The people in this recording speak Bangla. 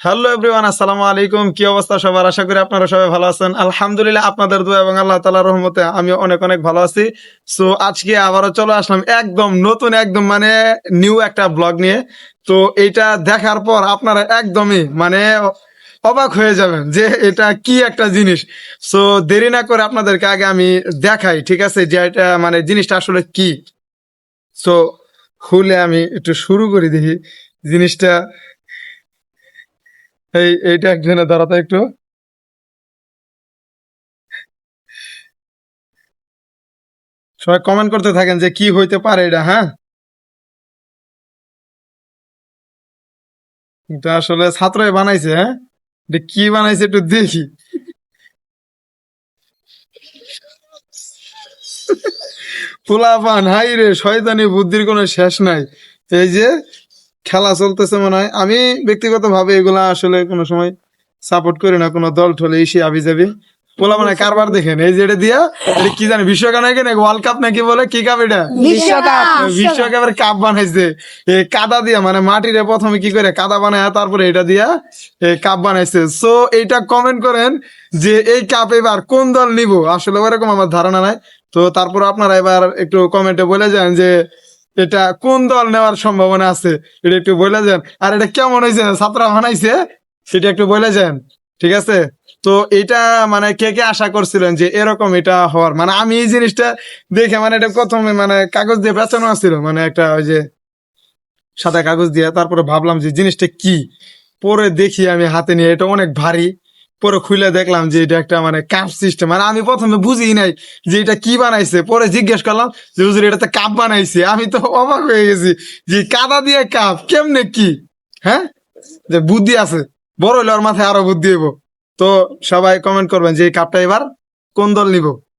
হ্যালো এভরিওয়ান, আসসালামু আলাইকুম। কি অবস্থা সবার? আশা করি আপনারা সবাই ভালো আছেন। আলহামদুলিল্লাহ, আপনাদের দোয়া এবং আল্লাহ তাআলার রহমতে আমি অনেক অনেক ভালো আছি। সো আজকে আবারও চলে আসলাম একদম নতুন, একদম মানে নিউ একটা ব্লগ নিয়ে। তো এইটা দেখার পর আপনারা একদমই মানে অবাক হয়ে যাবেন যে এটা কি একটা জিনিস। সো দেরি না করে আপনাদেরকে আগে আমি দেখাই, ঠিক আছে, যে এটা মানে জিনিসটা আসলে কি। সো খুলে আমি একটু শুরু করে দেখি জিনিসটা। এইটা একজনে দাঁড়াতে একটু। সবাই কমেন্ট করতে থাকেন যে কি হইতে পারে এটা। হ্যাঁ, এটা আসলে ছাত্রই বানাইছে। হ্যাঁ, এটা কি বানাইছে একটু দেখি। পোলাপান হাই রে, শয়তানি বুদ্ধির কোনো শেষ নাই। এই যে খেলা চলতেছে মনে হয়। আমি ব্যক্তিগত ভাবে এগুলা আসলে কোনো সময় সাপোর্ট করি না, কোনো দল টলে এসে আবি যাবি। পোলা মানে কারবার দেখেন, এই যে এটা দিয়া, এটা কি জানি বিশ্বকাপ নাকি নাকি ওয়ার্ল্ড কাপ নাকি বলে, কি কাপ এটা? বিশ্বকাপ। বিশ্বকাপের কাপ বানাইছে এই কাদা দিয়া, মানে মাটিরে প্রথমে কি করে কাদা বানায়, তারপরে এটা দিয়া এই কাপ বানাইছে। সো এইটা কমেন্ট করেন যে এই কাপ এবার কোন দল নিব। আসলে ওরকম আমার ধারণা নাই। তো তারপর আপনারা এবার একটু কমেন্টে বলে যান যে এটা কোন দল নেওয়ার সম্ভাবনা আছে, এটা একটু বলে যান। আর এটা কেমন হয়েছে, ছাত্ররা বানাইছে সেটা একটু বলে যান, ঠিক আছে? তো এটা মানে কে কে আশা করছিলেন যে এরকম এটা হওয়ার? মানে আমি এই জিনিসটা দেখে, মানে এটা প্রথমে মানে কাগজ দিয়ে পেঁচানো ছিল, মানে একটা ওই যে সাদা কাগজ দিয়ে, তারপরে ভাবলাম যে জিনিসটা কি। পরে দেখি আমি হাতে নিয়ে, এটা অনেক ভারী। পরে খুলে দেখলাম যে এটা একটা মানে কাপ সিস্টেম। মানে আমি প্রথমে বুঝি নাই যে এটা কি বানাইছে। পরে জিজ্ঞেস করলাম যে হুজুর এটা তো কাপ বানাইছে। আমি তো অবাক হয়ে গেছি যে কাদা দিয়ে কাপ কেমনে কি। হ্যাঁ, যে বুদ্ধি আছে, বড় হলে ওর মাথায় আরো বুদ্ধি হইব। তো সবাই কমেন্ট করবেন যে এই কাপটা এবার কোন দল নিব।